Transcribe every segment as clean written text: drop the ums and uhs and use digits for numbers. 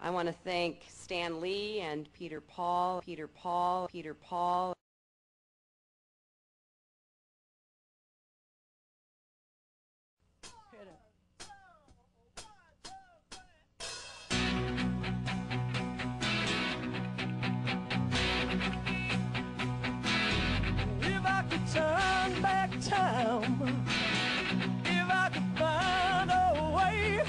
I want to thank Stan Lee and Peter Paul. If I could turn back time, if I could find a way,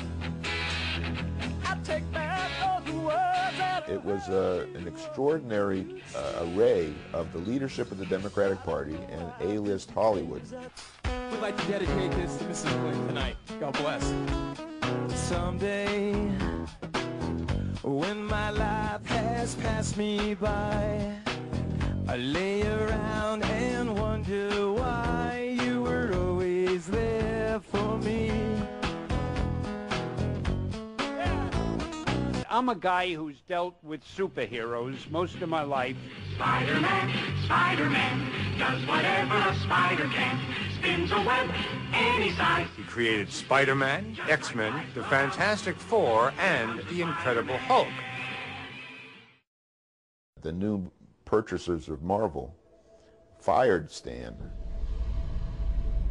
I'd take back all the words that It was an extraordinary array of the leadership of the Democratic Party and A-list Hollywood. We'd like to dedicate this to Mrs. Clinton tonight. God bless. someday, when my life has passed me by, I lay around and wonder why you were always there for me. I'm a guy who's dealt with superheroes most of my life. Spider-Man does whatever a spider can. Spins a web any size. He created Spider-Man, X-Men, the Fantastic Four, and the Incredible Hulk. The new purchasers of Marvel fired Stan.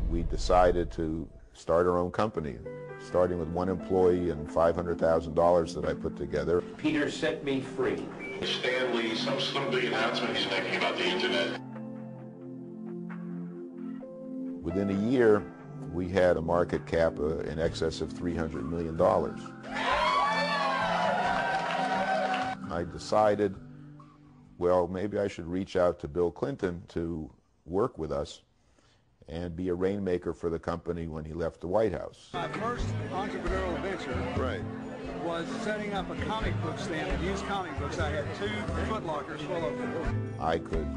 We decided to start our own company, starting with one employee and $500,000 that I put together. Peter set me free. Stan Lee, some big announcement he's making about the internet. Within a year, we had a market cap in excess of $300 million. I decided, well, maybe I should reach out to Bill Clinton to work with us and be a rainmaker for the company when he left the White House. My first entrepreneurial venture was setting up a comic book stand and used comic books. I had 2 Foot Lockers full of them. I could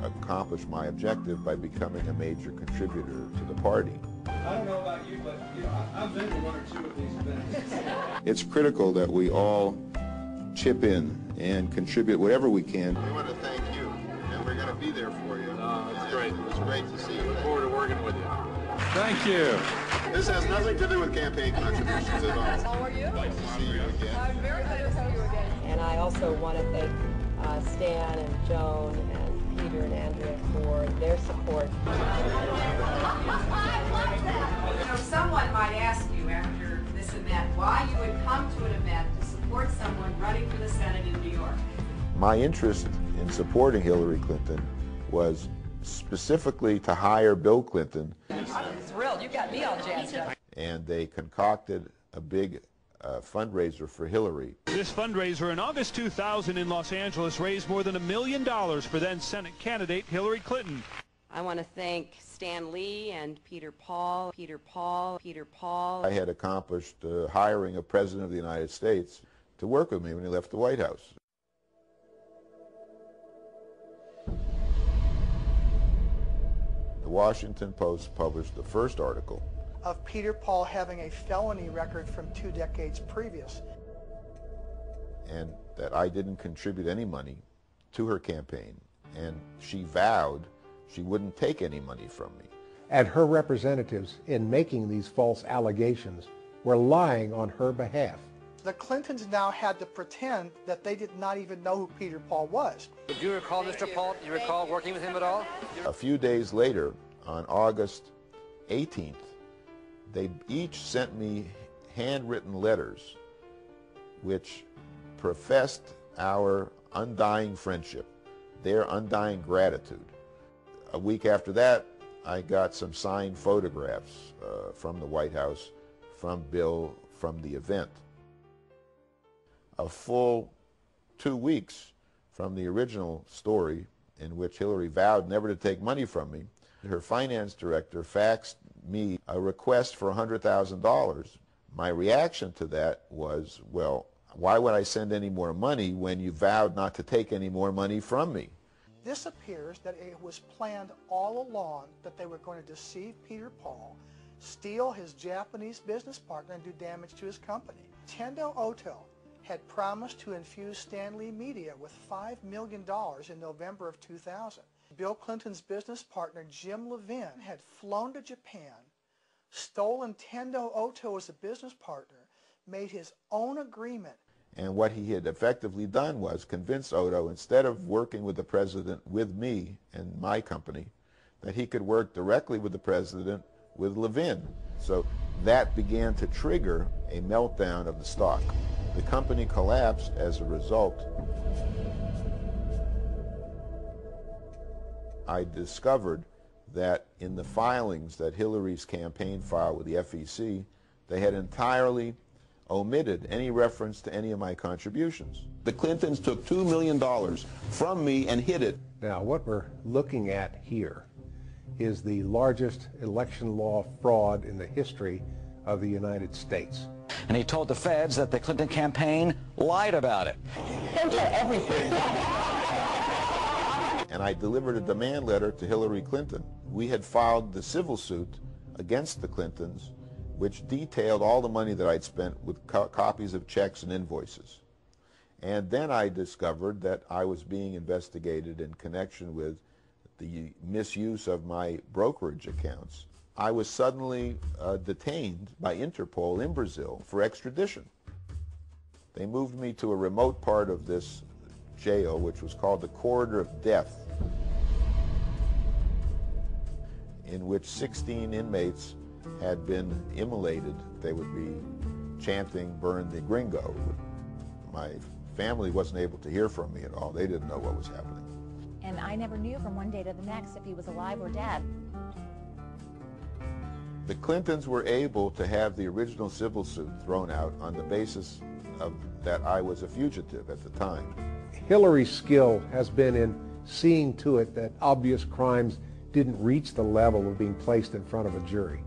accomplish my objective by becoming a major contributor to the party. I don't know about you, but I've been to 1 or 2 of these events. It's critical that we all chip in and contribute whatever we can. We want to thank you, and we're going to be there for you. That's great. It was great to see you. Look forward to working with you. Thank you. This has nothing to do with campaign contributions at all. How are you? Nice to see you again. I'm very glad to see you again. And I also want to thank Stan and Joan and Peter and Andrea for their support. Someone might ask you after this event why you would come to an event to support someone running for the Senate in New York. My interest in supporting Hillary Clinton was specifically to hire Bill Clinton. I'm thrilled. You got me all jazzed up. And they concocted a big fundraiser for Hillary. This fundraiser in August 2000 in Los Angeles raised more than $1 million for then Senate candidate Hillary Clinton. I want to thank Stan Lee and Peter Paul. I had accomplished hiring a president of the United States to work with me when he left the White House. The Washington Post published the first article of Peter Paul having a felony record from 2 decades previous. And that I didn't contribute any money to her campaign, and she vowed she wouldn't take any money from me. And her representatives, in making these false allegations, were lying on her behalf. The Clintons now had to pretend that they did not even know who Peter Paul was. Do you recall Mr. Paul? Do you recall working with him at all? A few days later, on August 18th, they each sent me handwritten letters which professed our undying friendship, their undying gratitude. A week after that, I got some signed photographs from the White House, from Bill, from the event. A full 2 weeks from the original story in which Hillary vowed never to take money from me, her finance director faxed me a request for $100,000. My reaction to that was, well, why would I send any more money when you vowed not to take any more money from me? This appears that it was planned all along that they were going to deceive Peter Paul, steal his Japanese business partner, and do damage to his company. Tendo Oto had promised to infuse Stan Lee Media with $5 million in November of 2000. Bill Clinton's business partner, Jim Levin, had flown to Japan, stolen Tendo Oto as a business partner, made his own agreement, And what he had effectively done was convince Otto, instead of working with the president with me and my company, that he could work directly with the president with Levin. So that began to trigger a meltdown of the stock. The company collapsed as a result. I discovered that in the filings that Hillary's campaign filed with the FEC, they had entirely omitted any reference to any of my contributions. The Clintons took $2 million from me and hid it. Now, what we're looking at here is the largest election law fraud in the history of the United States. And he told the feds that the Clinton campaign lied about it. Don't tell everything. And I delivered a demand letter to Hillary Clinton. We had filed the civil suit against the Clintons, which detailed all the money that I'd spent with copies of checks and invoices. And then I discovered that I was being investigated in connection with the misuse of my brokerage accounts. I was suddenly detained by Interpol in Brazil for extradition. They moved me to a remote part of this jail, which was called the Corridor of Death, in which 16 inmates had been immolated. They would be chanting, "Burn the gringo." My family wasn't able to hear from me at all. They didn't know what was happening. And I never knew from one day to the next if he was alive or dead. The Clintons were able to have the original civil suit thrown out on the basis of that I was a fugitive at the time. Hillary's skill has been in seeing to it that obvious crimes didn't reach the level of being placed in front of a jury.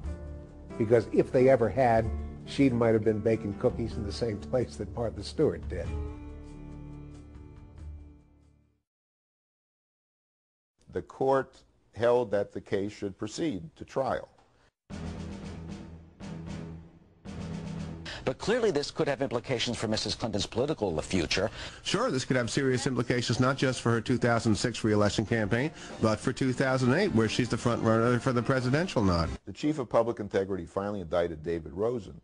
Because if they ever had, she might have been baking cookies in the same place that Martha Stewart did. The court held that the case should proceed to trial. But clearly this could have implications for Mrs. Clinton's political future. Sure, this could have serious implications not just for her 2006 re-election campaign, but for 2008, where she's the front runner for the presidential nod. The chief of public integrity finally indicted David Rosen.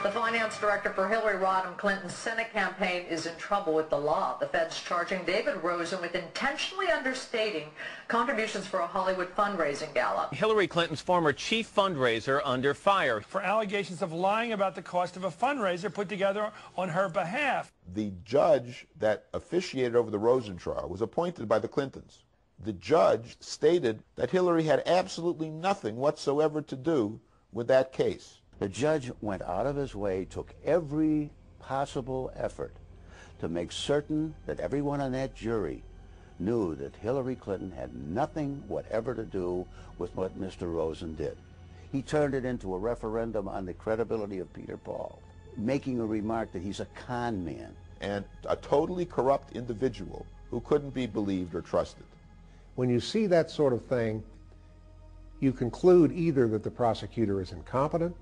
The finance director for Hillary Rodham Clinton's Senate campaign is in trouble with the law. The Fed's charging David Rosen with intentionally understating contributions for a Hollywood fundraising gala. Hillary Clinton's former chief fundraiser under fire for allegations of lying about the cost of a fundraiser put together on her behalf. The judge that officiated over the Rosen trial was appointed by the Clintons. The judge stated that Hillary had absolutely nothing whatsoever to do with that case. The judge went out of his way, took every possible effort to make certain that everyone on that jury knew that Hillary Clinton had nothing whatever to do with what Mr. Rosen did. He turned it into a referendum on the credibility of Peter Paul, making a remark that he's a con man. And a totally corrupt individual who couldn't be believed or trusted. When you see that sort of thing, you conclude either that the prosecutor is incompetent,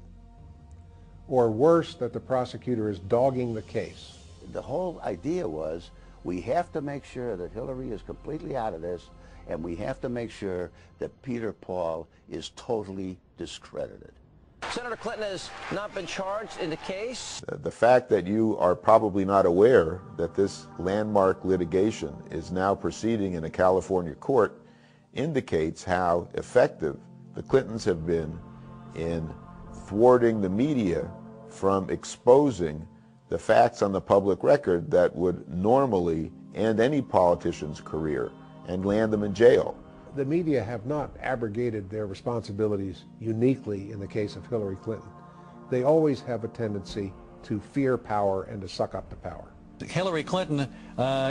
or worse, that the prosecutor is dogging the case. The whole idea was we have to make sure that Hillary is completely out of this, and we have to make sure that Peter Paul is totally discredited. Senator Clinton has not been charged in the case. The fact that you are probably not aware that this landmark litigation is now proceeding in a California court indicates how effective the Clintons have been in thwarting the media from exposing the facts on the public record that would normally end any politician's career and land them in jail. The media have not abrogated their responsibilities uniquely in the case of Hillary Clinton. They always have a tendency to fear power and to suck up the power. Hillary Clinton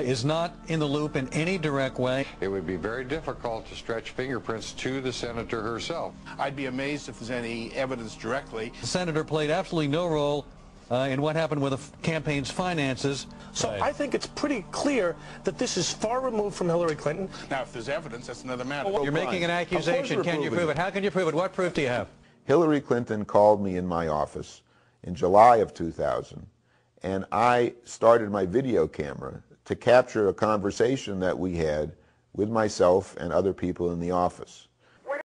is not in the loop in any direct way. It would be very difficult to stretch fingerprints to the senator herself. I'd be amazed if there's any evidence directly. The senator played absolutely no role in what happened with the campaign's finances. So I think it's pretty clear that this is far removed from Hillary Clinton. Now, if there's evidence, that's another matter. You're making an accusation. Can you prove it? How can you prove it? What proof do you have? Hillary Clinton called me in my office in July of 2000, and I started my video camera to capture a conversation that we had with myself and other people in the office.